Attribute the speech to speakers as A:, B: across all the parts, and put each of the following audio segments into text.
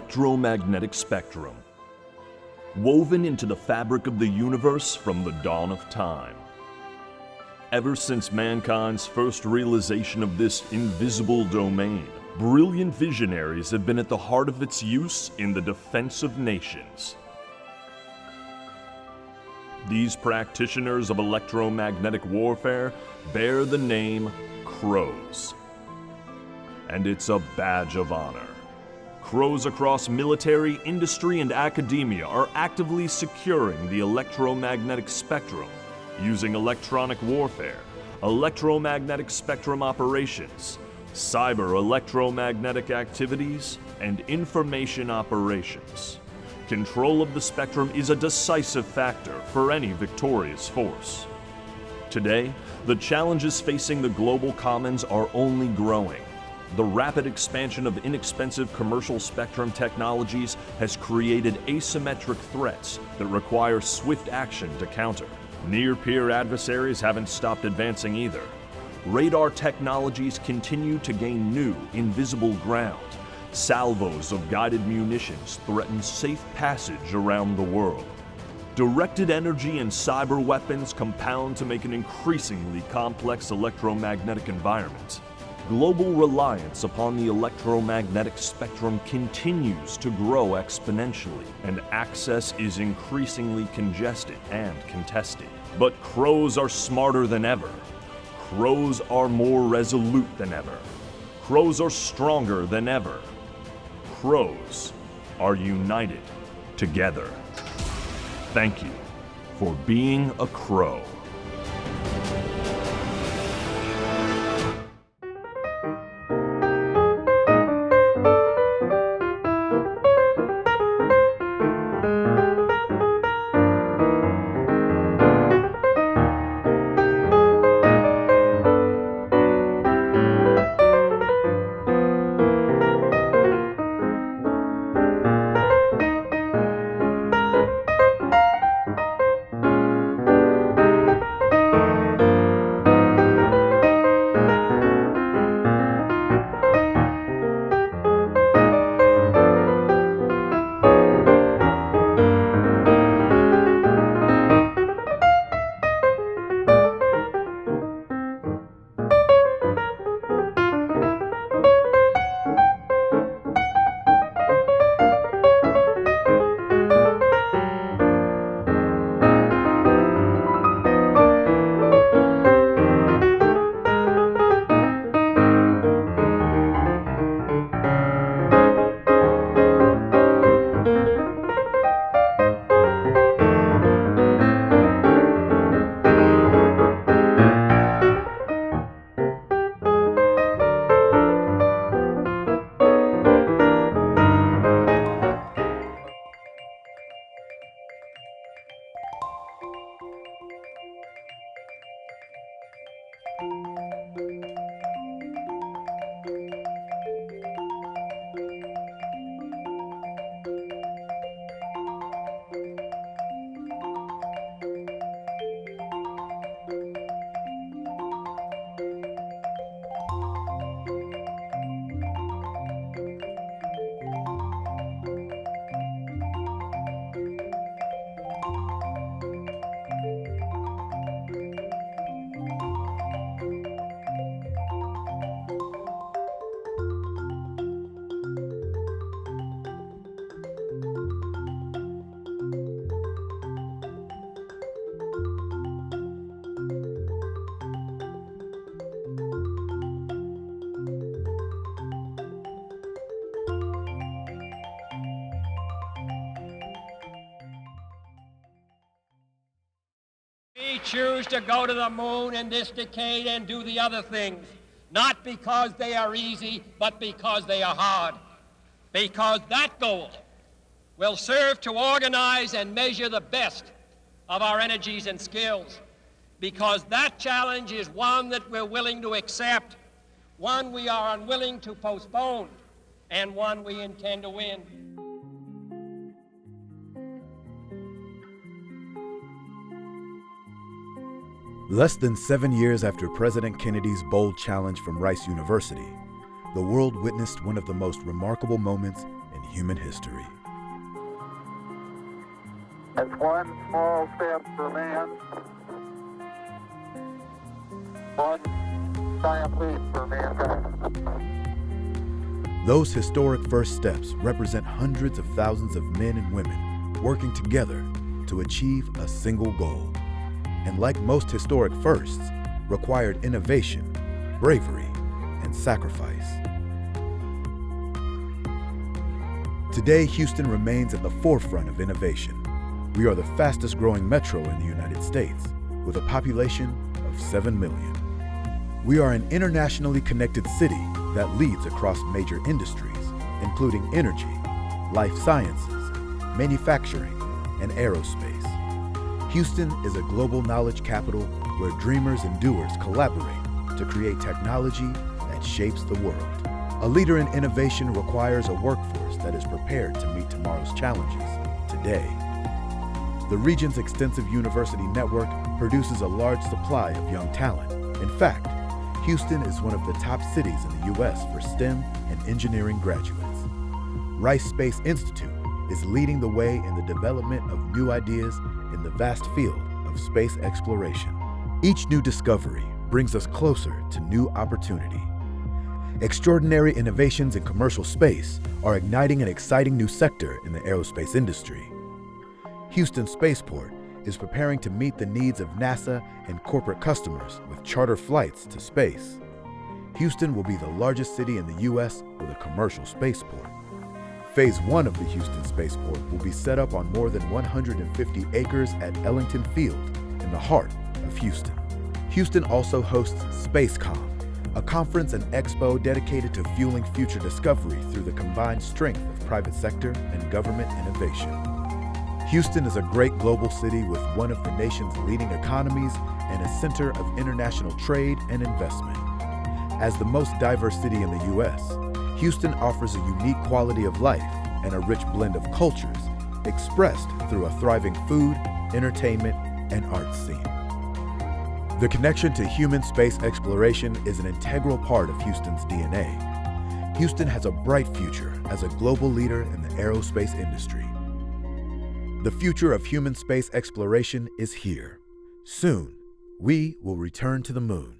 A: electromagnetic spectrum, woven into the fabric of the universe from the dawn of time. Ever since mankind's first realization of this invisible domain, brilliant visionaries have been at the heart of its use in the defense of nations. These practitioners of electromagnetic warfare bear the name Crows. And it's a badge of honor. Crows across military, industry, and academia are actively securing the electromagnetic spectrum using electronic warfare, electromagnetic spectrum operations, cyber electromagnetic activities, and information operations. Control of the spectrum is a decisive factor for any victorious force. Today, the challenges facing the global commons are only growing. The rapid expansion of inexpensive commercial spectrum technologies has created asymmetric threats that require swift action to counter. Near-peer adversaries haven't stopped advancing either. Radar technologies continue to gain new, invisible ground. Salvos of guided munitions threaten safe passage around the world. Directed energy and cyber weapons compound to make an increasingly complex electromagnetic environment. Global reliance upon the electromagnetic spectrum continues to grow exponentially, and access is increasingly congested and contested. But Crows are smarter than ever. Crows are more resolute than ever. Crows are stronger than ever. Crows are united together. Thank you for being a Crow.
B: We choose to go to the moon in this decade and do the other things, not because they are easy, but because they are hard. Because that goal will serve to organize and measure the best of our energies and skills. Because that challenge is one that we're willing to accept, one we are unwilling to postpone, and one we intend to win.
C: Less than 7 years after President Kennedy's bold challenge from Rice University, the world witnessed one of the most remarkable moments in human history.
D: It's one small step for man, one giant leap for mankind.
C: Those historic first steps represent hundreds of thousands of men and women working together to achieve a single goal. And like most historic firsts, required innovation, bravery, and sacrifice. Today, Houston remains at the forefront of innovation. We are the fastest growing metro in the United States, with a population of 7 million. We are an internationally connected city that leads across major industries, including energy, life sciences, manufacturing, and aerospace. Houston is a global knowledge capital where dreamers and doers collaborate to create technology that shapes the world. A leader in innovation requires a workforce that is prepared to meet tomorrow's challenges today. The region's extensive university network produces a large supply of young talent. In fact, Houston is one of the top cities in the U.S. for STEM and engineering graduates. Rice Space Institute is leading the way in the development of new ideas in the vast field of space exploration. Each new discovery brings us closer to new opportunity. Extraordinary innovations in commercial space are igniting an exciting new sector in the aerospace industry. Houston Spaceport is preparing to meet the needs of NASA and corporate customers with charter flights to space. Houston will be the largest city in the U.S. with a commercial spaceport. Phase 1 of the Houston Spaceport will be set up on more than 150 acres at Ellington Field in the heart of Houston. Houston also hosts SpaceCom, a conference and expo dedicated to fueling future discovery through the combined strength of private sector and government innovation. Houston is a great global city with one of the nation's leading economies and a center of international trade and investment. As the most diverse city in the U.S., Houston offers a unique quality of life and a rich blend of cultures expressed through a thriving food, entertainment, and art scene. The connection to human space exploration is an integral part of Houston's DNA. Houston has a bright future as a global leader in the aerospace industry. The future of human space exploration is here. Soon, we will return to the moon.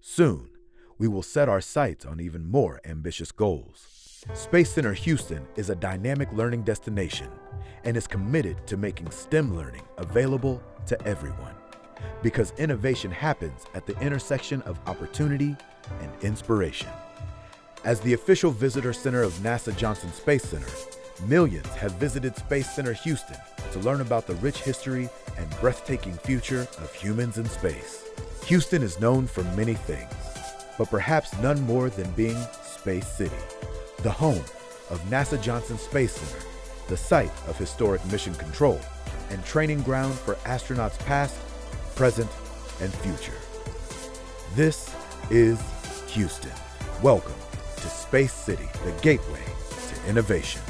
C: Soon, we will set our sights on even more ambitious goals. Space Center Houston is a dynamic learning destination and is committed to making STEM learning available to everyone. Because innovation happens at the intersection of opportunity and inspiration. As the official visitor center of NASA Johnson Space Center, millions have visited Space Center Houston to learn about the rich history and breathtaking future of humans in space. Houston is known for many things, but perhaps none more than being Space City, the home of NASA Johnson Space Center, the site of historic mission control, and training ground for astronauts past, present, and future. This is Houston. Welcome to Space City, the gateway to innovation.